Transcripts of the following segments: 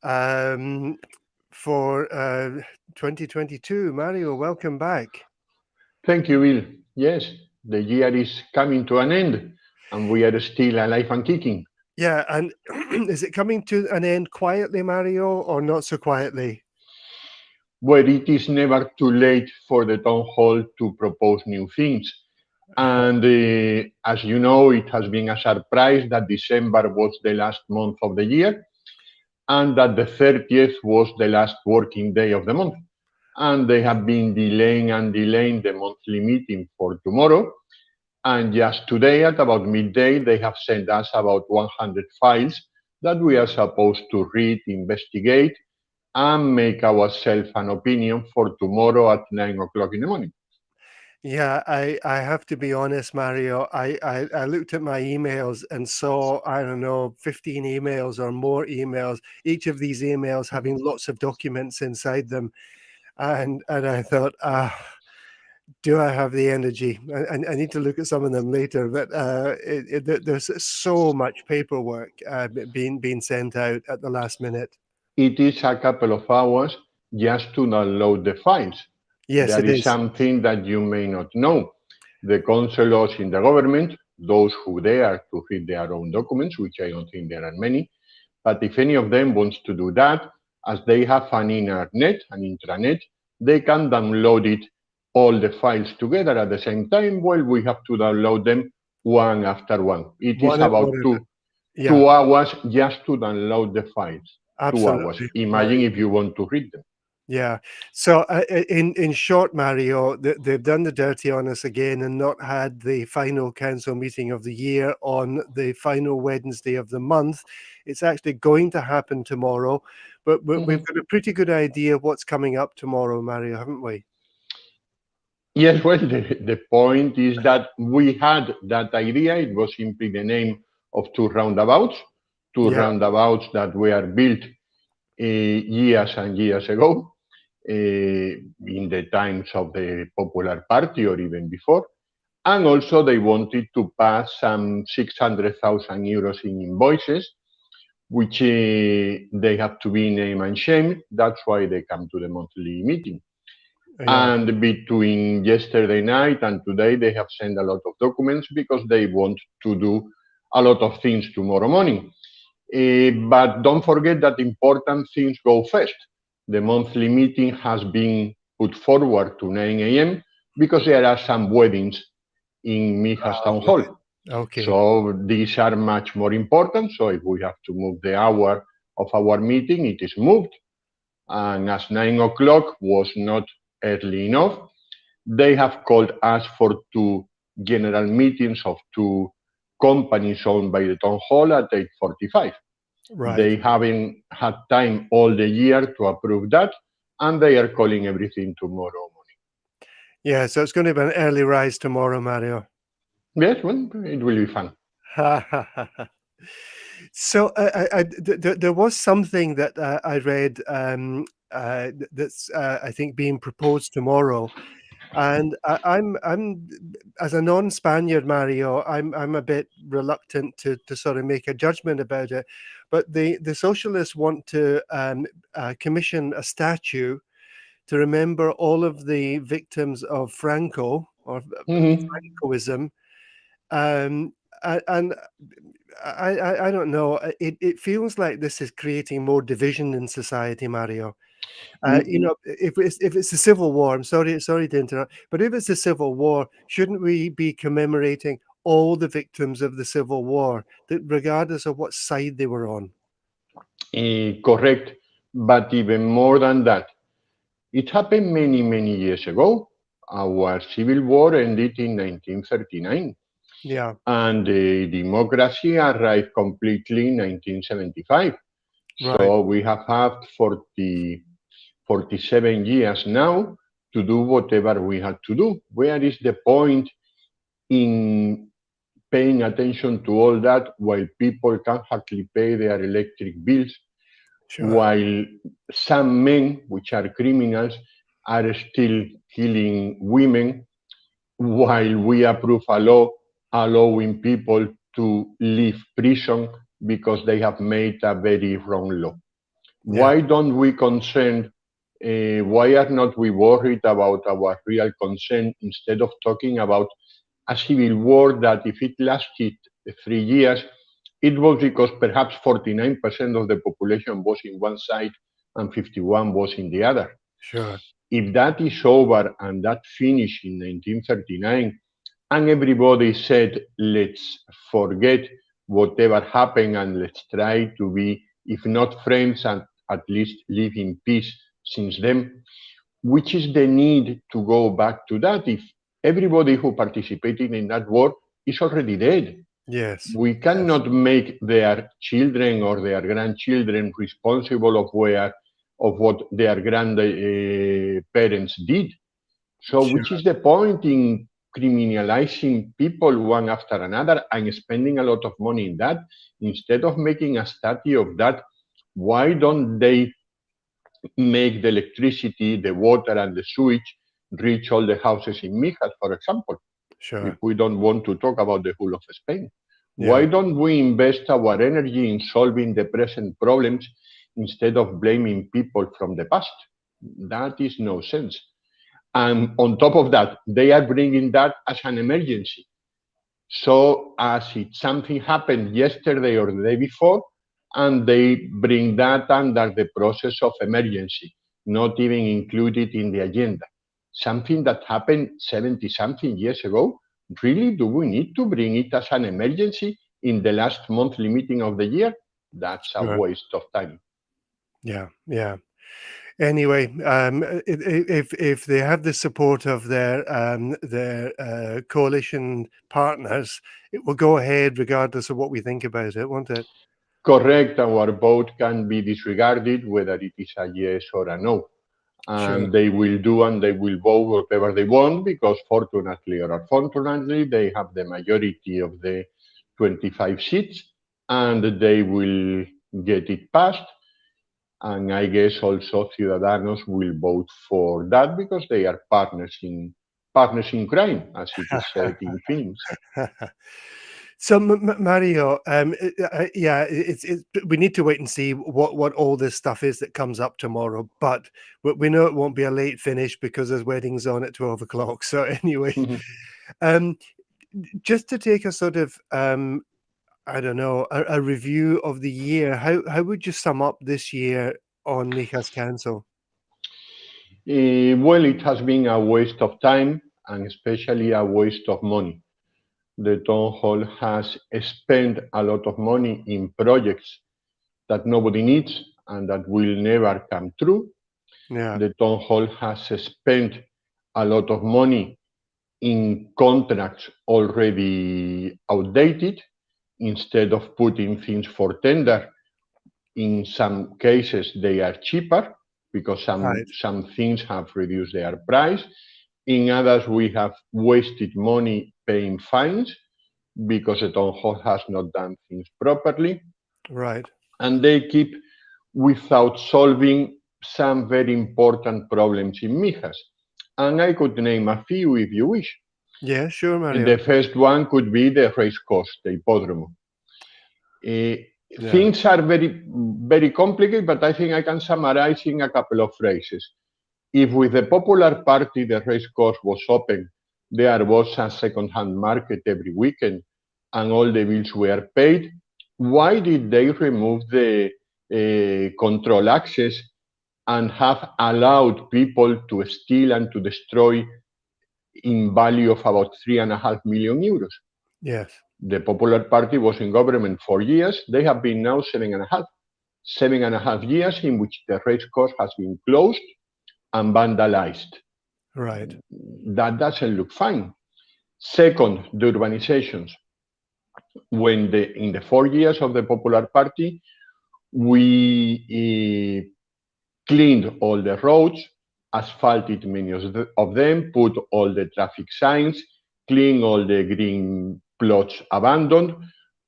um, for 2022. Mario, welcome back. Thank you, Bill. Yes, the year is coming to an end, and we are still alive and kicking. Yeah, and is it coming to an end quietly, Mario, or not so quietly? Well, it is never too late for the town hall to propose new things. And as you know, it has been a surprise that December was the last month of the year and that the 30th was the last working day of the month. And they have been delaying and delaying the monthly meeting for tomorrow. And just today, at about midday, they have sent us about 100 files that we are supposed to read, investigate, and make ourselves an opinion for tomorrow at 9 o'clock in the morning. Yeah, I have to be honest, Mario. I looked at my emails and saw, I don't know, 15 emails or more emails, each of these emails having lots of documents inside them. And I thought, do I have the energy? I need to look at some of them later, but there's so much paperwork being sent out at the last minute. It is a couple of hours just to download the files. Yes, That it is is. something that you may not know. The councillors in the government, those who dare to read their own documents, which I don't think there are many, but if any of them wants to do that, as they have an internet, an intranet, they can download it, all the files together at the same time. Well, we have to download them one after one. It is about One at two, Yeah, 2 hours just to download the files. 2 hours. absolutely. Imagine Mario. if you want to read them. Yeah. So, in short, Mario, they've done the dirty on us again and not had the final council meeting of the year on the final Wednesday of the month. It's actually going to happen tomorrow, but we've Mhm. got a pretty good idea of what's coming up tomorrow, Mario, haven't we? Yes, well, the point is that we had that idea. It was simply the name of two Yeah. roundabouts that were built years and years ago, in the times of the Popular Party or even before. And also, they wanted to pass some 600,000 euros in invoices, which they have to be name and shame. That's why they come to the monthly meeting. Yeah. And between yesterday night and today, they have sent a lot of documents because they want to do a lot of things tomorrow morning. But don't forget that important things go first. The monthly meeting has been put forward to 9 a.m. because there are some weddings in Mijas Town Hall. Right. Okay. So these are much more important. So if we have to move the hour of our meeting, it is moved. And as 9 o'clock was not early enough, they have called us for two general meetings of two companies owned by the town hall at 8:45. Right. They haven't had time all the year to approve that, and they are calling everything tomorrow morning. Yeah. So it's going to be an early rise tomorrow, Mario. Yes, well, it will be fun. So there was something that I read that's I think being proposed tomorrow, and I'm as a non-Spaniard, Mario, I'm a bit reluctant to sort of make a judgment about it, but the socialists want to commission a statue to remember all of the victims of Franco or Mhm. Francoism, um, and I don't know. It feels like this is creating more division in society, Mario. You know, if it's a civil war, I'm sorry to interrupt, but if it's a civil war, shouldn't we be commemorating all the victims of the civil war, that regardless of what side they were on? Correct, but even more than that, it happened many, many years ago. Our civil war ended in 1939, Yeah, and the democracy arrived completely in 1975. right. So we have had 47 years now to do whatever we had to do. Where is the point in paying attention to all that while people can hardly pay their electric bills, Sure. while some men, which are criminals, are still killing women, while we approve a law allowing people to leave prison because they have made a very wrong law? Yeah, Why don't we concern? Why are not we worried about our real concern instead of talking about a civil war that if it lasted 3 years, it was because perhaps 49% of the population was in one side and 51 was in the other. sure. If that is over and that finished in 1939, and everybody said, let's forget whatever happened and let's try to be, if not friends, and at least live in peace since then, which is the need to go back to that if everybody who participated in that war is already dead? Yes, We yes, cannot make their children or their grandchildren responsible of what their grandparents did. So, which sure, is the point in criminalizing people one after another and spending a lot of money in that? Instead of making a study of that, why don't they make the electricity, the water, and the sewage reach all the houses in Mijas, for example? If sure. we don't want to talk about the whole of Spain, Yeah, why don't we invest our energy in solving the present problems instead of blaming people from the past? That is no sense. And on top of that, they are bringing that as an emergency. So as if something happened yesterday or the day before, and they bring that under the process of emergency, not even included in the agenda. Something that happened 70 something years ago, really do we need to bring it as an emergency in the last monthly meeting of the year? That's a sure. waste of time. Yeah, yeah. Anyway, if they have the support of their coalition partners, it will go ahead regardless of what we think about it, won't it? Correct, our vote can be disregarded whether it is a yes or a no. Sure. And they will do and they will vote whatever they want because fortunately or unfortunately they have the majority of the 25 seats and they will get it passed. And I guess also Ciudadanos will vote for that because they are partners in crime, as it is said in films. So, Mario, yeah, we need to wait and see what all this stuff is that comes up tomorrow. But we know it won't be a late finish because there's weddings on at 12 o'clock. So anyway, um, just to take a sort of I don't know a review of the year. How would you sum up this year on Mijas Council? Well, it has been a waste of time and especially a waste of money. The town hall has spent a lot of money in projects that nobody needs and that will never come true. Yeah. The town hall has spent a lot of money in contracts already outdated instead of putting things for tender. In some cases, they are cheaper because Right. some things have reduced their price. In others, we have wasted money paying fines because the town hall has not done things properly. Right. And they keep without solving some very important problems in Mijas. And I could name a few if you wish. Yeah. Sure, And Mario. the first one could be the race course, the hippodrome. Uh, Yeah. Things are very complicated, but I think I can summarize in a couple of phrases. If with the Popular Party the race course was open, there was a second-hand market every weekend, and all the bills were paid, why did they remove the control access and have allowed people to steal and to destroy in value of about 3.5 million euros? Yes. The Popular Party was in government for years. They have been now 7.5. 7.5 years in which the race course has been closed and vandalized. Right. That doesn't look fine. Second, the urbanizations. When in the 4 years of the Popular Party, we cleaned all the roads, asphalted many of them, put all the traffic signs, cleaned all the green plots abandoned,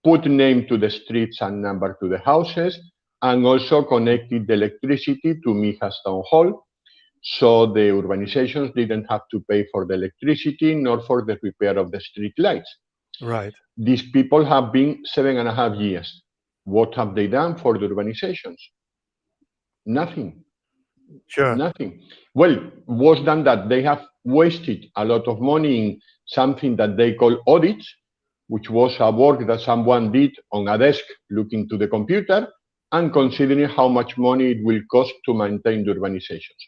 put name to the streets and number to the houses, and also connected the electricity to Mijas Town Hall. So the urbanizations didn't have to pay for the electricity nor for the repair of the street lights. Right. These people have been 7.5 years. What have they done for the urbanizations? Nothing. Sure. Nothing. Well, worse than that, they have wasted a lot of money in something that they call audits, which was a work that someone did on a desk looking to the computer and considering how much money it will cost to maintain the urbanizations.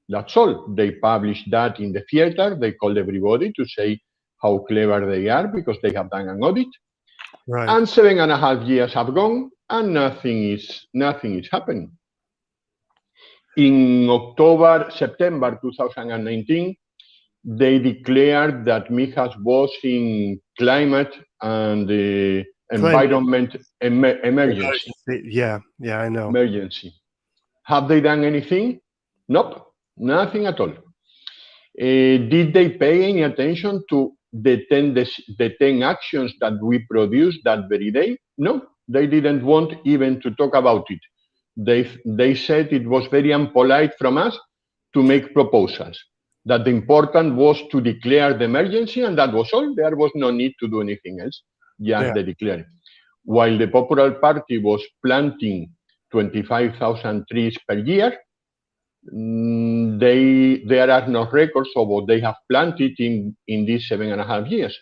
That's all. They published that in the theater. They called everybody to say how clever they are because they have done an audit. Right. And 7.5 years have gone and nothing is happening. In October, September 2019, they declared that Mijas was in climate and Climate environment emergency. emergency. Yeah. Yeah, I know. Emergency. Have they done anything? Nope, nothing at all. Did they pay any attention to the 10 actions that we produced that very day? No, they didn't want even to talk about it. They said it was very impolite from us to make proposals, that the important was to declare the emergency, and that was all. There was no need to do anything else, just Yeah. the declare. While the Popular Party was planting 25,000 trees per year, there are no records of what they have planted in these 7.5 years.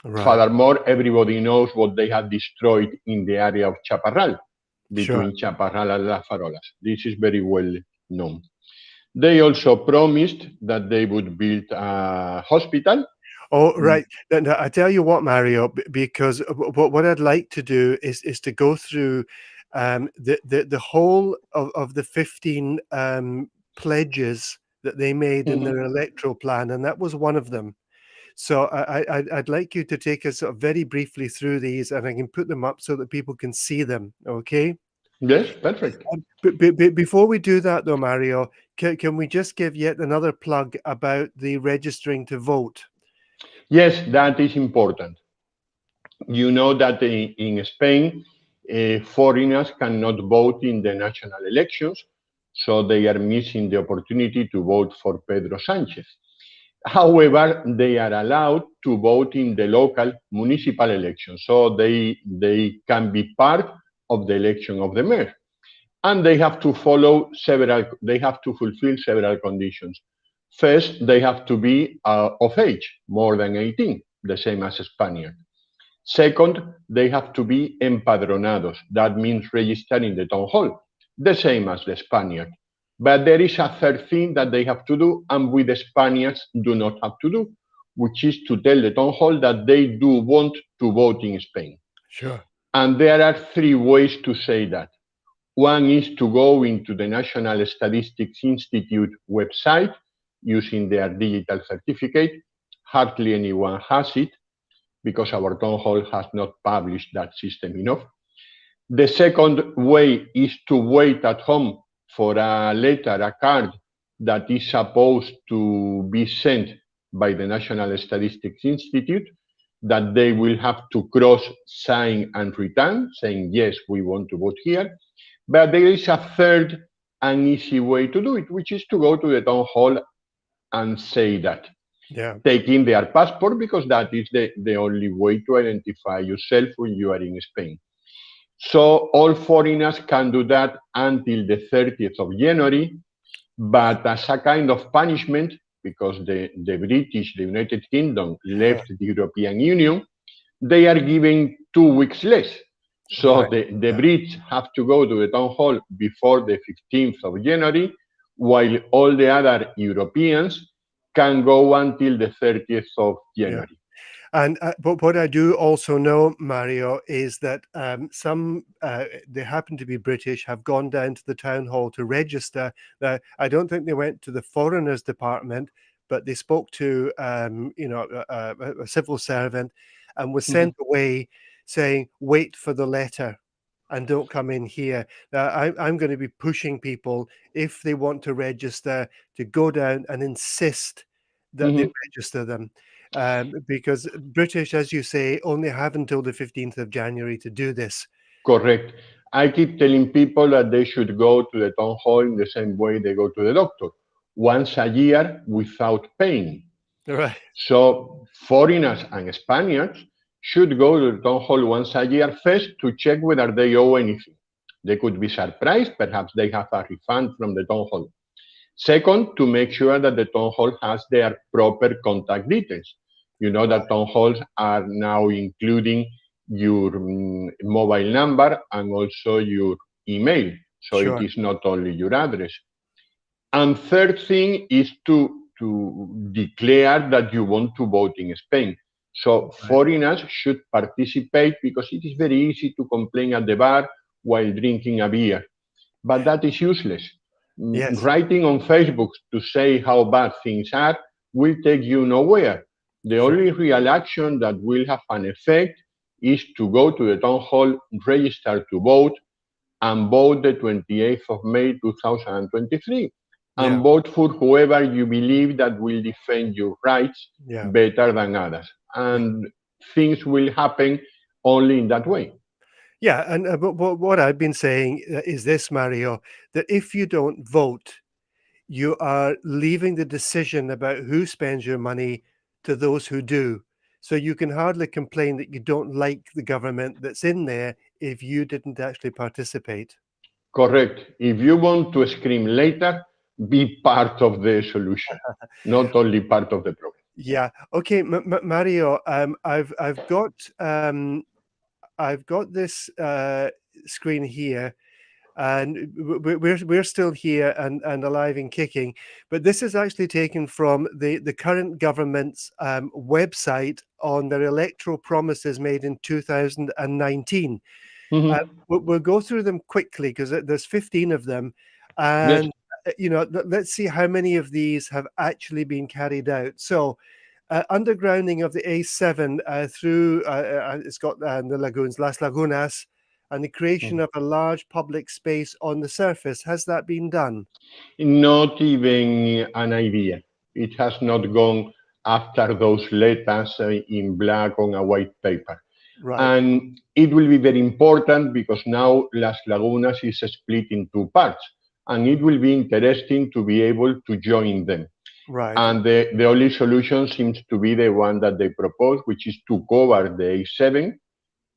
Right. Furthermore, everybody knows what they have destroyed in the area of Chaparral, Sure. between Chaparral and Las Farolas. This is very well known. They also promised that they would build a hospital. Oh, right. Now, I tell you what, Mario, because what I'd like to do is to go through the whole of the 15 pledges that they made in their electoral plan, and that was one of them. So I'd like you to take us sort of very briefly through these, and I can put them up so that people can see them. Okay. Yes, perfect. But before we do that, though, Mario, can we just give yet another plug about the registering to vote? Yes, that is important. You know that in Spain, foreigners cannot vote in the national elections, so they are missing the opportunity to vote for Pedro Sánchez. However, they are allowed to vote in the local municipal elections, so they can be part of the election of the mayor. And they have to fulfill several conditions. First, they have to be of age, more than 18, the same as Spaniards. Second, they have to be empadronados. That means registered in the town hall, the same as the Spaniard. But there is a third thing that they have to do, and we the Spaniards do not have to do, which is to tell the town hall that they do want to vote in Spain. Sure. And there are three ways to say that. One is to go into the National Statistics Institute website using their digital certificate. Hardly anyone has it, because our town hall has not published that system enough. The second way is to wait at home for a letter, a card that is supposed to be sent by the National Statistics Institute, that they will have to cross, sign, and return, saying, yes, we want to vote here. But there is a third and easy way to do it, which is to go to the town hall and say that. Yeah. Taking their passport, because that is the only way to identify yourself when you are in Spain. So all foreigners can do that until the 30th of January, but as a kind of punishment, because the British, the United Kingdom, left the European Union, they are giving 2 weeks less. So Right. the Brits have to go to the town hall before the 15th of January, while all the other Europeans can go until the 30th of January. And but what I do also know, Mario, is that some they happen to be British, have gone down to the town hall to register. Now, I don't think they went to the foreigners department, but they spoke to a civil servant, and was sent away saying, "Wait for the letter, and don't come in here." Now, I'm going to be pushing people, if they want to register, to go down and insist that they register them. Because British, as you say, only have until the 15th of January to do this. Correct. I keep telling people that they should go to the town hall in the same way they go to the doctor, once a year without paying. Right. So foreigners and Spaniards should go to the town hall once a year first to check whether they owe anything. They could be surprised, perhaps they have a refund from the town hall. Second, to make sure that the town hall has their proper contact details. You know that Right. town halls are now including your mobile number and also your email. So it Sure. is not only your address. And third thing is to declare that you want to vote in Spain. So Right. foreigners should participate because it is very easy to complain at the bar while drinking a beer. But that is useless. Yes. Writing on Facebook to say how bad things are will take you nowhere. The Sure. only real action that will have an effect is to go to the town hall, register to vote, and vote the 28th of May 2023. And Yeah. vote for whoever you believe that will defend your rights Yeah. better than others. Yeah. And things will happen only in that way. Yeah, and but what I've been saying is this, Mario, that if you don't vote, you are leaving the decision about who spends your money to those who do. So you can hardly complain that you don't like the government that's in there if you didn't actually participate. Correct. If you want to scream later, be part of the solution, not only part of the problem. Yeah. Okay, Mario. I've got this screen here, and we're still here and alive and kicking. But this is actually taken from the current government's website on their electoral promises made in 2019. Uh, Mhm. we'll go through them quickly because there's 15 of them, Yes. and let's see how many of these have actually been carried out. So undergrounding of the A7 through it's got the lagoons, Las Lagunas, and the creation Mhm. of a large public space on the surface. Has that been done? Not even an idea. It has not gone after those letters in black on a white paper. Right, And it will be very important because now Las Lagunas is split in two parts, and it will be interesting to be able to join them. right, And the only solution seems to be the one that they propose, which is to cover the A7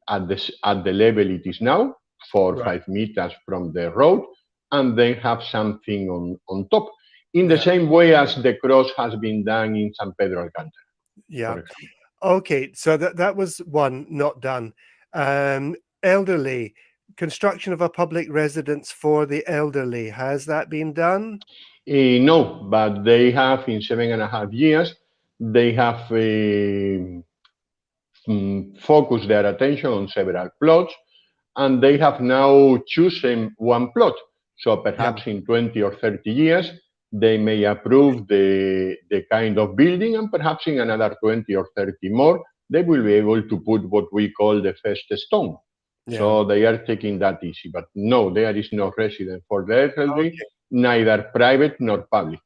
at the level it is now, 4 or 5 right. meters from the road, and then have something on top, in the Yeah, same way as the cross has been done in San Pedro Alcantara, yeah. for example. Okay, so that was one not done. Elderly, construction of a public residence for the elderly. Has that been done? No, but they have in 7.5 years, they have focused their attention on several plots, and they have now chosen one plot. So Yeah, perhaps in 20 or 30 years, they may approve the kind of building, and perhaps in another 20 or 30 more, they will be able to put what we call the first stone. yeah. So they are taking that easy. But no, there is no residence for the elderly, Okay. neither private nor public.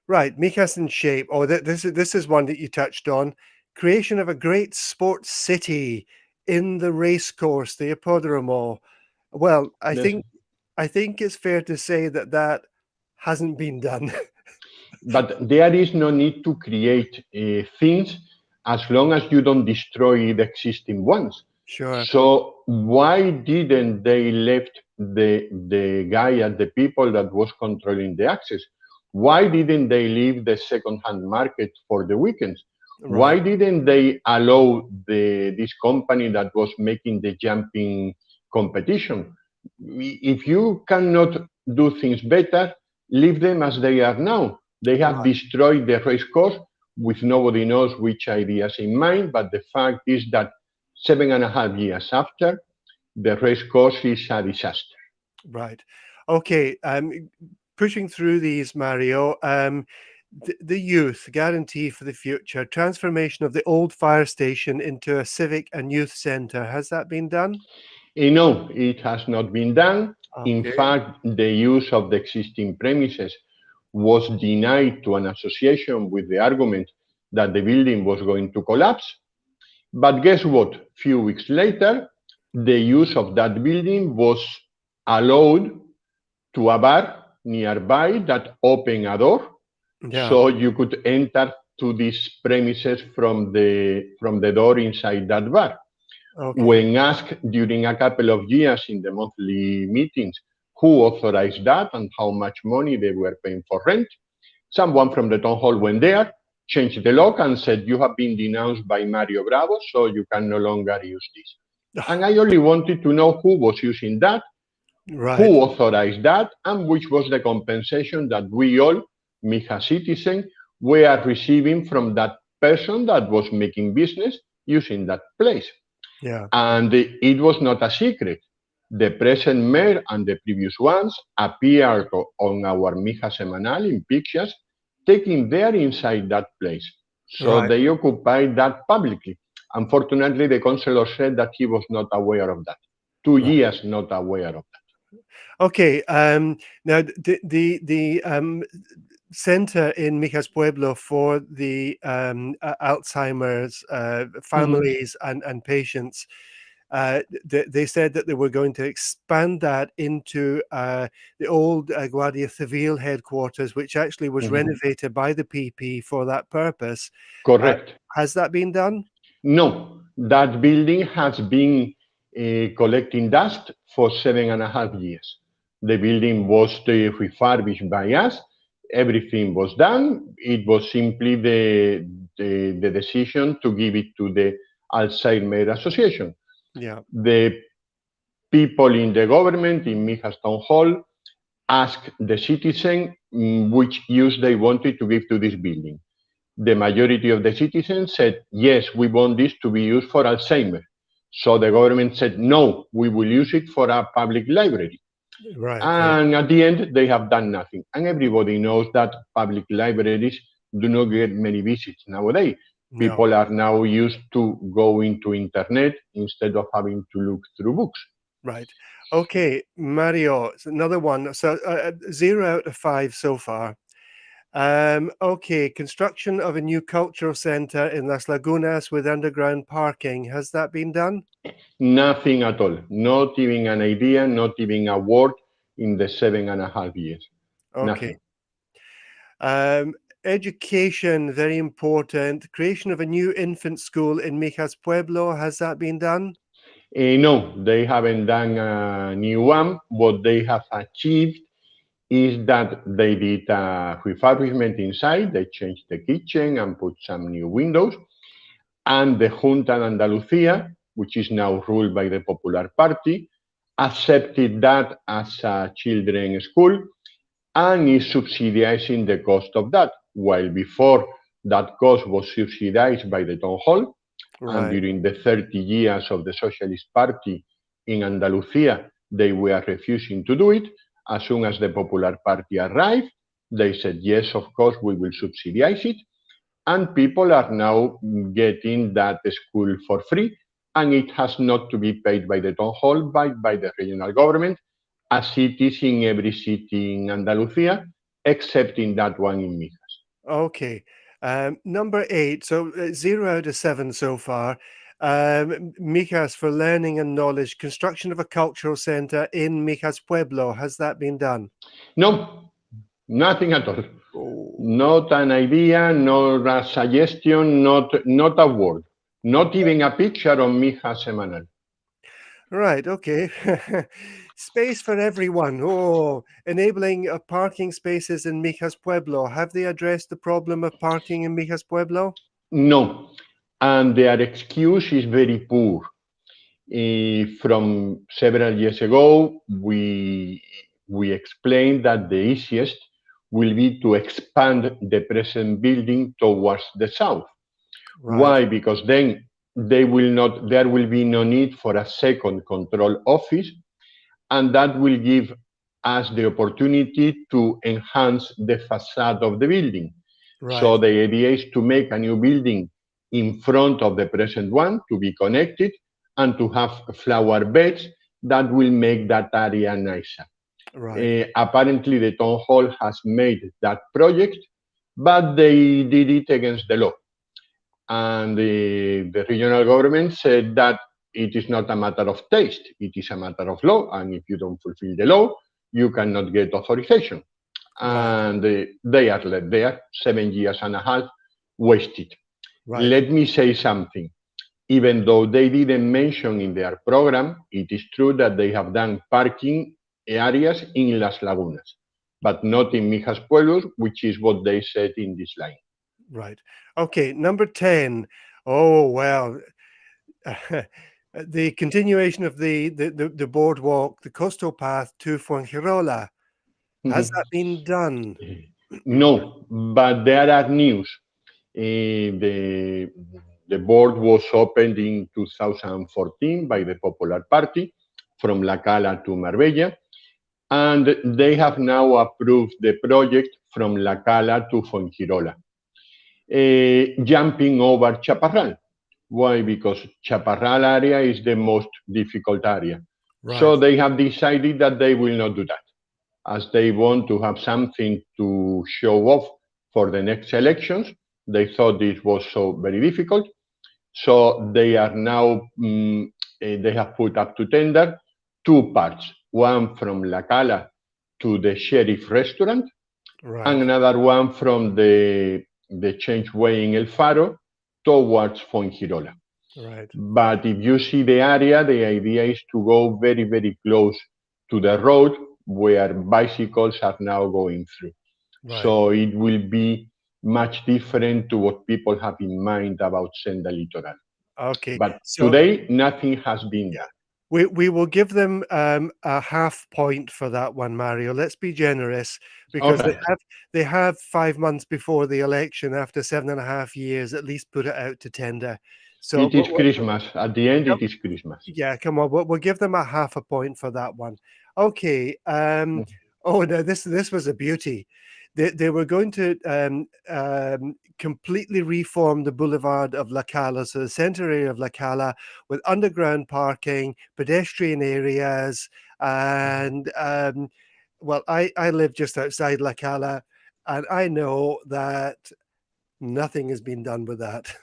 Right, Mijas in shape. Oh, this is one that you touched on. Creation of a great sports city in the race course, the Hippodromo. Well, I Yes. think I think it's fair to say that that hasn't been done. But there is no need to create things as long as you don't destroy the existing ones. Sure. So why didn't they left the guy and the people that was controlling the access? Why didn't they leave the second-hand market for the weekends? Why Right. didn't they allow this company that was making the jumping competition? If you cannot do things better, leave them as they are now. They have Right. destroyed the race course with nobody knows which ideas in mind, but the fact is that 7.5 years after, the race course is a disaster. Right. Okay. Pushing through these, Mario. The youth guarantee for the future transformation of the old fire station into a civic and youth center. Has that been done? No, it has not been done. In Okay. fact, the use of the existing premises was denied to an association with the argument that the building was going to collapse. But guess what? Few weeks later, the use of that building was allowed to a bar nearby that opened a door, Yeah. so you could enter to these premises from the door inside that bar. Okay. When asked during a couple of years in the monthly meetings who authorized that and how much money they were paying for rent, someone from the town hall went there, changed the lock, and said, "You have been denounced by Mario Bravo, so you can no longer use this." And I only wanted to know who was using that, who Right. authorized that, and which was the compensation that we all, Mijas citizens, were receiving from that person that was making business using that place. Yeah. And it was not a secret. The present mayor and the previous ones appeared on our Mija Semanal in pictures, taking their inside that place. So Right. they occupied that publicly. Unfortunately, the councillor said that he was not aware of that. Two Right. years not aware of that. Okay. Now the center in Mijas Pueblo for the Alzheimer's Mhm. families and patients. They said that they were going to expand that into the old Guardia Civil headquarters, which actually was Mhm. renovated by the PP for that purpose. Uh, Correct. has that been done? No, that building has been collecting dust for 7.5 years. The building was refurbished by us. Everything was done. It was simply the decision to give it to the Alzheimer Association. Yeah. The people in the government, in Mijas Town Hall, asked the citizen which use they wanted to give to this building. The majority of the citizens said, yes, we want this to be used for Alzheimer. So the government said, no, we will use it for a public library. Right. Right. And at the end, they have done nothing. And everybody knows that public libraries do not get many visits nowadays. No. People are now used to go into internet instead of having to look through books. Right. Okay, Mario, it's another one. So 0 out of 5 so far. Okay, construction of a new cultural center in Las Lagunas with underground parking. Has that been done? Nothing at all. Not even an idea, not even a word in the 7.5 years. Okay. Nothing. Um, Education, very important. Creation of a new infant school in Mijas Pueblo. Has that been done? No, they haven't done a new one. What they have achieved is that they did a refurbishment inside. They changed the kitchen and put some new windows. And the Junta de Andalucía, which is now ruled by the Popular Party, accepted that as a children's school and is subsidizing the cost of that. While before that cost was subsidized by the town hall, and Right. during the 30 years of the Socialist Party in Andalusia, they were refusing to do it. As soon as the Popular Party arrived, they said, yes, of course, we will subsidize it. And people are now getting that school for free. And it has not to be paid by the town hall, but by the regional government, as it is in every city in Andalusia, except in that one in Mijas. Okay. Number 8. So 0 out of 7 so far. Mijas for learning and knowledge. Construction of a cultural center in Mijas Pueblo. Has that been done? No, nothing at all. Oh. Not an idea, not a suggestion, not a word. Not even a picture on Mijas Semanal. Right, okay. Space for everyone. Oh, enabling parking spaces in Mijas Pueblo. Have they addressed the problem of parking in Mijas Pueblo? No. And their excuse is very poor. From several years ago, we explained that the easiest will be to expand the present building towards the south. Right, Why? Because then there will be no need for a second control office, and that will give us the opportunity to enhance the facade of the building. So right, the idea is to make a new building in front of the present one to be connected and to have flower beds that will make that area nicer. right, Apparently, the town hall has made that project, but they did it against the law. And the regional government said that it is not a matter of taste, it is a matter of law. And if you don't fulfill the law, you cannot get authorization. right, And they are left there 7.5 years wasted. right. Let me say something. Even though they didn't mention in their program, it is true that they have done parking areas in Las Lagunas, but not in Mijas Pueblos, which is what they said in this line. Right. Okay, number 10. Oh, well, the continuation of the boardwalk, the coastal path to Fuengirola. Has that been done? No, but there are news. The board was opened in 2014 by the Popular Party from La Cala to Marbella, and they have now approved the project from La Cala to Fuengirola, jumping over Chaparral. Why? Because Chaparral area is the most difficult area. So Right, they have decided that they will not do that, as they want to have something to show off for the next elections. They thought this was so very difficult. So they are now, they have put up to tender two parts, one from La Cala to the Sheriff Restaurant, and right, another one from the changeway in El Faro towards Fuengirola. right, But if you see the area, the idea is to go very, very close to the road where bicycles are now going through. right. So it will be much different to what people have in mind about Senda Litoral. Okay, But so today, nothing has been yeah, done. we will give them a half point for that one, Mario. Let's be generous All because right. they have 5 months before the election, after 7.5 years, at least put it out to tender. So, It is Christmas. At the end, yep, it is Christmas. yeah, come on, we'll give them a half a point for that one. Okay. Oh no, this was a beauty. They were going to completely reform the boulevard of La Cala, so the center area of La Cala, with underground parking, pedestrian areas, and well, I live just outside La Cala, and I know that nothing has been done with that.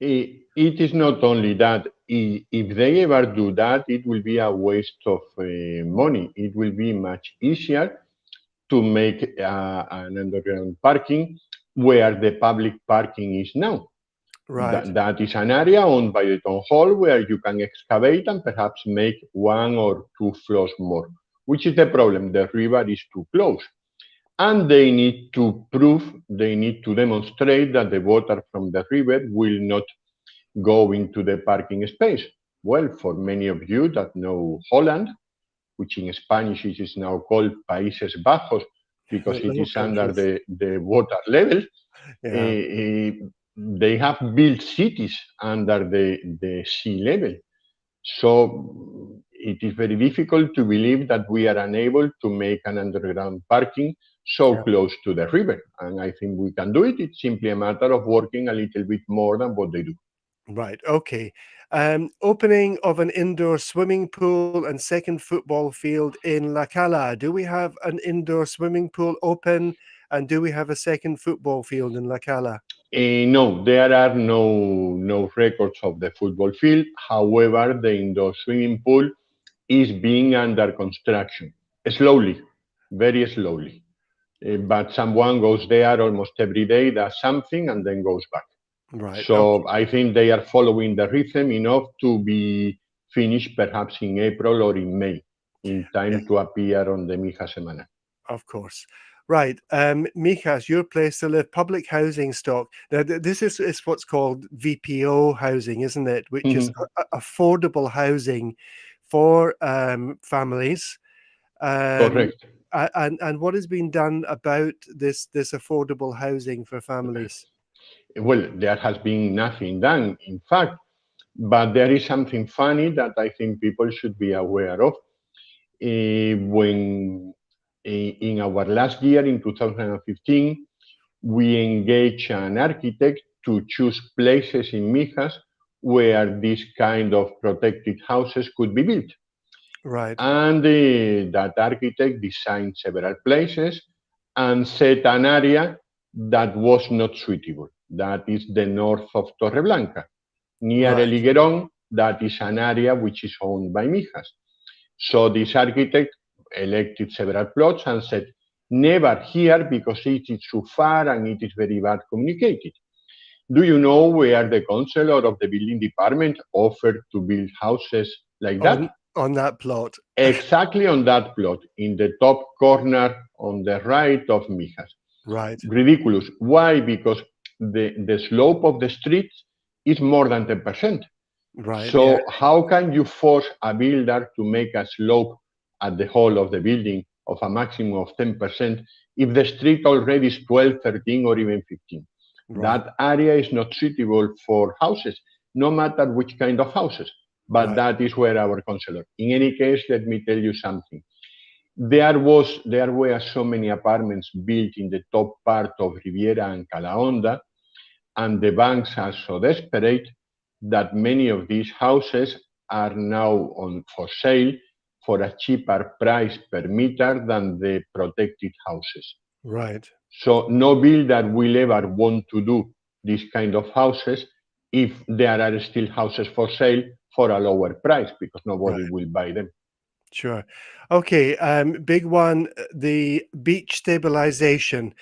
It is not only that. If they ever do that, it will be a waste of money. It will be much easier to make an underground parking where the public parking is now. Right, That is an area owned by the town hall where you can excavate and perhaps make one or two floors more. Which is the problem? The river is too close. And they need to prove, they need to demonstrate that the water from the river will not go into the parking space. Well, for many of you that know Holland, which in Spanish it is now called Países Bajos because the it Low is under Countries. the water level, Yeah. they have built cities under the sea level. So it is very difficult to believe that we are unable to make an underground parking so close to the river. And I think we can do it. It's simply a matter of working a little bit more than what they do. Right. Okay. Opening of an indoor swimming pool and second football field in La Cala. Do we have an indoor swimming pool open? And do we have a second football field in La Cala? No, there are no records of the football field. However, the indoor swimming pool is being under construction, slowly, very slowly. But someone goes there almost every day, does something, and then goes back. Right. So Okay. I think they are following the rhythm enough to be finished perhaps in April or in May, in Yeah, time to appear on the Mija Semana. of course. Right. Mijas, your place to live, public housing stock. Now, this is what's called VPO housing, isn't it? Which is Mhm. affordable housing for families. Um, Correct. and what has been done about this affordable housing for families? Well, there has been nothing done, in fact, but there is something funny that I think people should be aware of. When in our last year, in 2015, we engaged an architect to choose places in Mijas where this kind of protected houses could be built. Right, And that architect designed several places and set an area that was not suitable. That is the north of Torreblanca. Near El right, Higuerón, that is an area which is owned by Mijas. So this architect elected several plots and said, never here because it is too far and it is very bad communicated. Do you know where the councillor of the building department offered to build houses like that? On that plot. Exactly on that plot, in the top corner on the right of Mijas. Right, Ridiculous. Why? Because the slope of the street is more than 10%. right, yeah, So how can you force a builder to make a slope at the whole of the building of a maximum of 10% if the street already is 12, 13, or even 15? right, That area is not suitable for houses, no matter which kind of houses. But right, that is where our councillor. In any case, let me tell you something. There were so many apartments built in the top part of Riviera and Calahonda, and the banks are so desperate that many of these houses are now on for sale for a cheaper price per meter than the protected houses. right, So no builder will ever want to do this kind of houses if there are still houses for sale for a lower price because nobody right. will buy them. Sure. Okay, big one, the beach stabilization.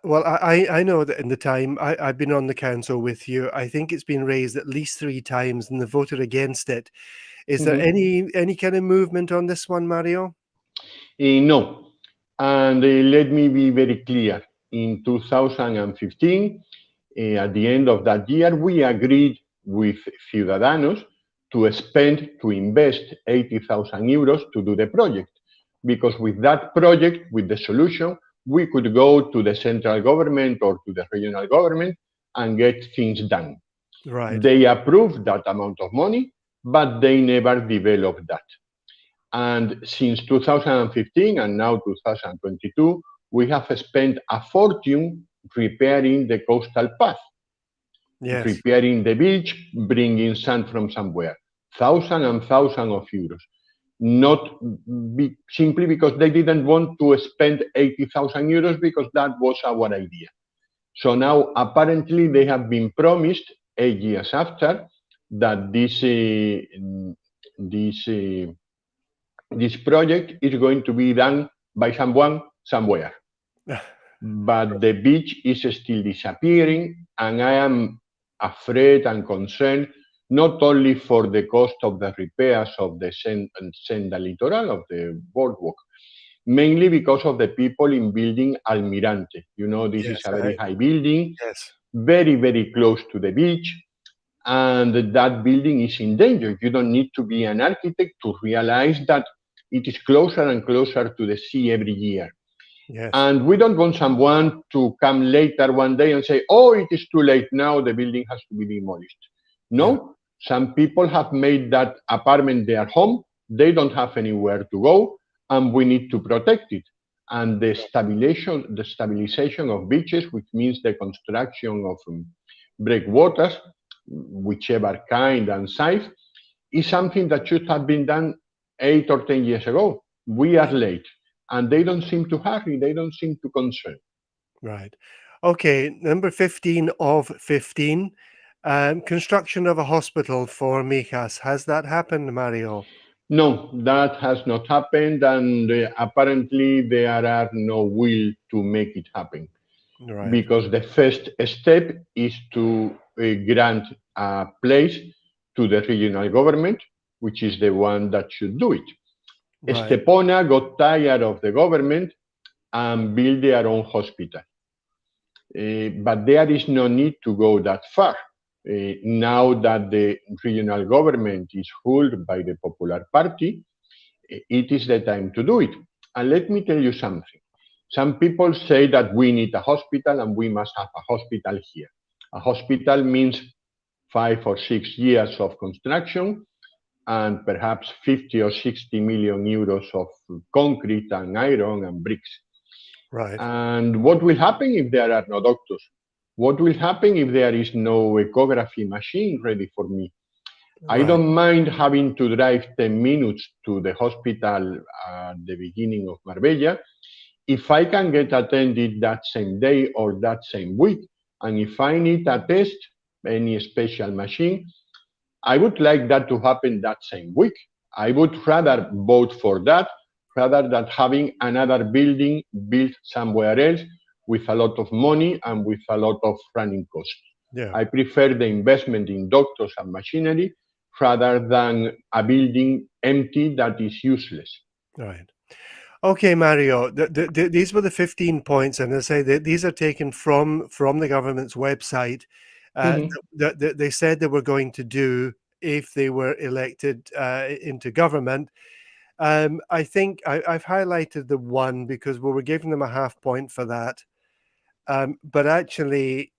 Well, I know that in the time I've been on the council with you, I think it's been raised at least 3 times and they voted against it. Is there Mhm. any kind of movement on this one, Mario? No. And let me be very clear. In 2015, at the end of that year, we agreed with Ciudadanos to invest 80,000 euros to do the project. Because with that project, with the solution, we could go to the central government or to the regional government and get things done. Right. They approved that amount of money, but they never developed that. And since 2015 and now 2022, we have spent a fortune repairing the coastal path, Yes. repairing the beach, bringing sand from somewhere. Thousands and thousands of euros. Not simply because they didn't want to spend 80,000 euros because that was our idea. So now apparently they have been promised 8 years after that this this project is going to be done by someone somewhere. But the beach is still disappearing, and I am afraid and concerned not only for the cost of the repairs of the Senda Litoral, of the boardwalk, mainly because of the people in building Almirante. You know, this is Yes, a very high building, yes, very, very close to the beach, and that building is in danger. You don't need to be an architect to realize that it is closer and closer to the sea every year. yes. And we don't want someone to come later one day and say, oh, it is too late now, the building has to be demolished. Yeah, No, some people have made that apartment their home, they don't have anywhere to go, and we need to protect it. And the stabilization of beaches, which means the construction of breakwaters, whichever kind and size, is something that should have been done 8 or 10 years ago. We are late, and they don't seem to hurry. They don't seem to concern. right. Okay, number 15 of 15. Construction of a hospital for Mijas. Has that happened, Mario? No, that has not happened, and apparently there are no will to make it happen Right, because the first step is to grant a place to the regional government, which is the one that should do it. right, Estepona got tired of the government and built their own hospital. But there is no need to go that far. Now that the regional government is ruled by the Popular Party, it is the time to do it. And let me tell you something. Some people say that we need a hospital and we must have a hospital here. A hospital means 5 or 6 years of construction and perhaps 50 or 60 million euros of concrete and iron and bricks. right, And what will happen if there are no doctors? What will happen if there is no ecography machine ready for me? I right, don't mind having to drive 10 minutes to the hospital at the beginning of Marbella if I can get attended that same day or that same week. And if I need a test, any special machine, I would like that to happen that same week. I would rather vote for that rather than having another building built somewhere else with a lot of money and with a lot of running costs. Yeah. I prefer the investment in doctors and machinery rather than a building empty that is useless. Right. Okay, Mario. These were the 15 points, and I say that these are taken from the government's website. Mhm. That they said they were going to do if they were elected into government. I think I've highlighted the one because we were giving them a half point for that. But actually,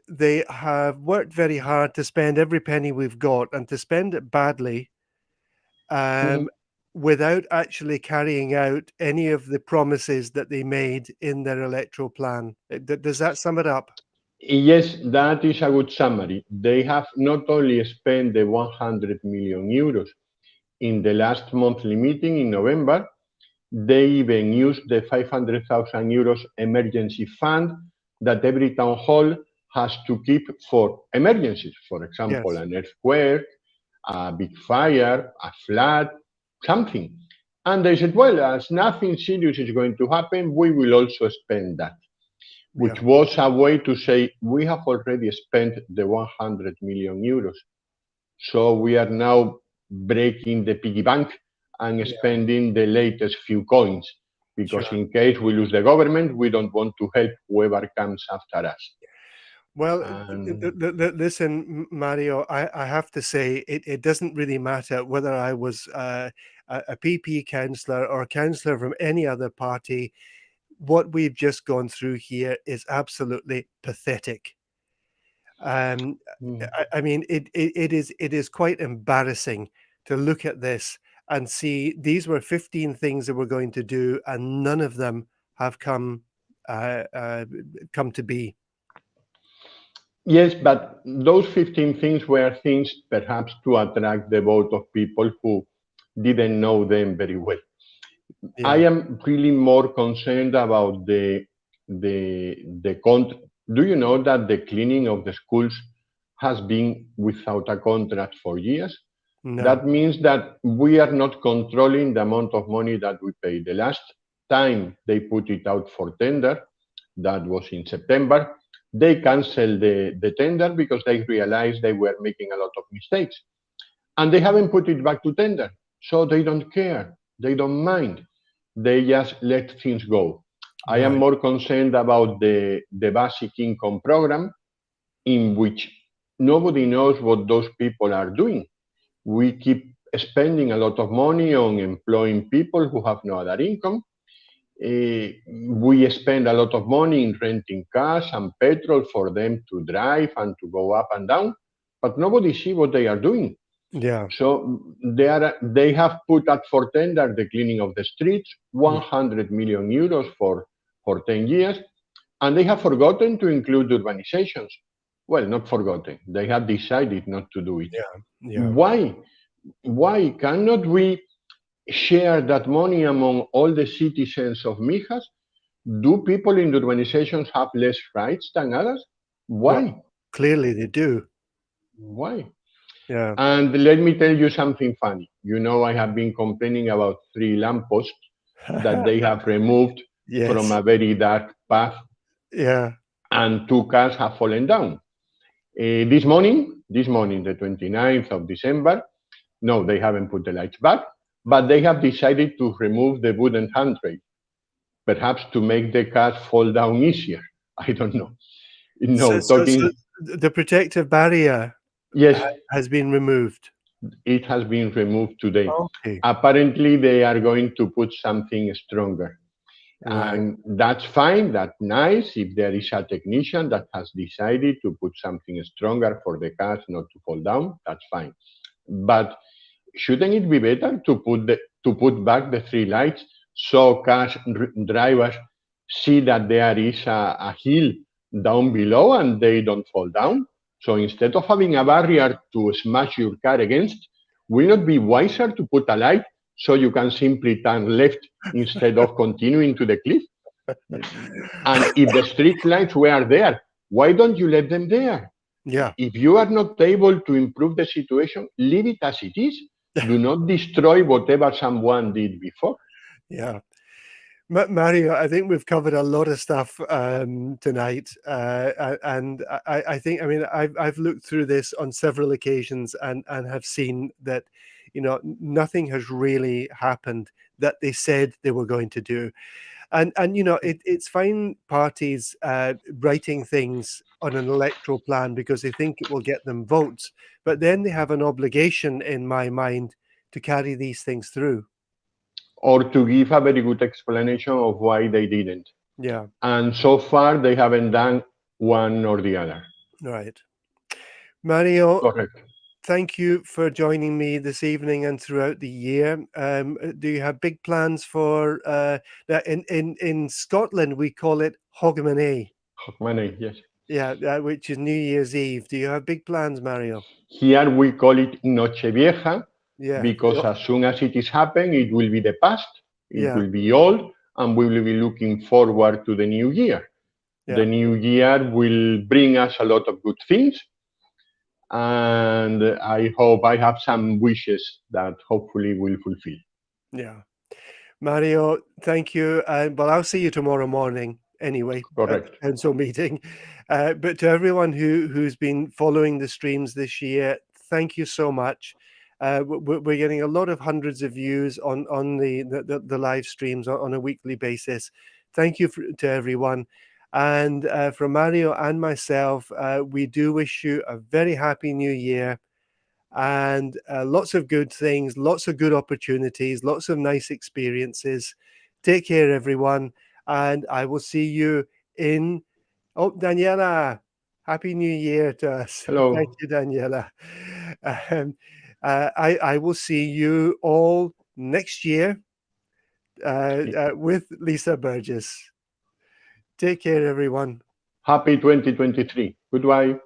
they have worked very hard to spend every penny we've got and to spend it badly, Mhm. um, without actually carrying out any of the promises that they made in their electoral plan. Does that sum it up? Yes, that is a good summary. They have not only spent the 100 million euros in the last monthly meeting in November, they even used the 500,000 euros emergency fund that every town hall has to keep for emergencies. For example, Yes. an earthquake, a big fire, a flood, something. And they said, well, as nothing serious is going to happen, we will also spend that, Yeah. which was a way to say, we have already spent the 100 million euros. So we are now breaking the piggy bank and Yeah. spending the latest few coins, because Sure. in case we lose the government, we don't want to help whoever comes after us. Well, And listen, Mario, I have to say it doesn't really matter whether I was a PP councillor or a councillor from any other party. What we've just gone through here is absolutely pathetic. Um, mm, I mean, it is quite embarrassing to look at this and see these were 15 things that we're going to do, and none of them have uh, uh, come to be. yes, but those 15 things were things perhaps to attract the vote of people who didn't know them very well. I Yeah. am really more concerned about the Do you know that the cleaning of the schools has been without a contract for years? No. That means that we are not controlling the amount of money that we pay. The last time they put it out for tender, that was in September, they canceled the tender because they realized they were making a lot of mistakes. And they haven't put it back to tender. So they don't care. They don't mind. They just let things go. I am Right. more concerned about the basic income program, in which nobody knows what those people are doing. We keep spending a lot of money on employing people who have no other income. We spend a lot of money in renting cars and petrol for them to drive and to go up and down, but nobody see what they are doing. Yeah. So they have put up for tender the cleaning of the streets, Mm. 100 million euros for 10 years, and they have forgotten to include urbanizations. Well, not forgotten. They have decided not to do it. Yeah. Yeah. Why? Why cannot we share that money among all the citizens of Mijas? Do people in urbanizations have less rights than others? Well, Why? clearly they do. Why? Yeah. And let me tell you something funny. You know, I have been complaining about 3 lampposts that they have removed from Yes. a very dark path, Yeah. and 2 cars have fallen down. This morning, the 29th of December, no, they haven't put the lights back, but they have decided to remove the wooden handrail, perhaps to make the cars fall down easier. I don't know. So, No, so talking, the protective barrier yes, has been removed. it has been removed today. Okay. Apparently, they are going to put something stronger. Right. And that's fine, that's nice. If there is a technician that has decided to put something stronger for the cars not to fall down, that's fine. But shouldn't it be better to put back the 3 lights so drivers see that there is a hill down below and they don't fall down? So instead of having a barrier to smash your car against, will it be wiser to put a light so you can simply turn left instead of continuing to the cliff? And if the street lights were there, why don't you let them there? Yeah. If you are not able to improve the situation, leave it as it is. Do not destroy whatever someone did before. Yeah. Mario, I think we've covered a lot of stuff tonight, and I think, I mean, I've looked through this on several occasions and have seen that, you know, nothing has really happened that they said they were going to do. And you know, it's fine parties writing things on an electoral plan because they think it will get them votes, but then they have an obligation, in my mind, to carry these things through. or to give a very good explanation of why they didn't. Yeah, And so far, they haven't done one or the other. right. Mario, Correct. thank you for joining me this evening and throughout the year. Do you have big plans for that? In Scotland, we call it Hogmanay. Money, yes. Yeah, which is New Year's Eve. Do you have big plans, Mario? Here we call it Nochevieja Yeah, because as soon as it is happened, it will be the past, it yeah, will be old, and we will be looking forward to the new year. The yeah, new year will bring us a lot of good things, and I hope I have some wishes that hopefully will fulfill. yeah. Mario, thank you. Well, I'll see you tomorrow morning anyway at the Correct. council meeting. But to everyone who's been following the streams this year, thank you so much. We're getting a lot of hundreds of views on the live streams on a weekly basis. Thank you to everyone. And from Mario and myself, we do wish you a very happy new year and lots of good things, lots of good opportunities, lots of nice experiences. Take care, everyone, and I will see you in. Oh, Daniela, Happy New Year to us. Thank Hello. you, Daniela. Um, I will see you all next year with Lisa Burgess. Take care, everyone. Happy 2023. Goodbye.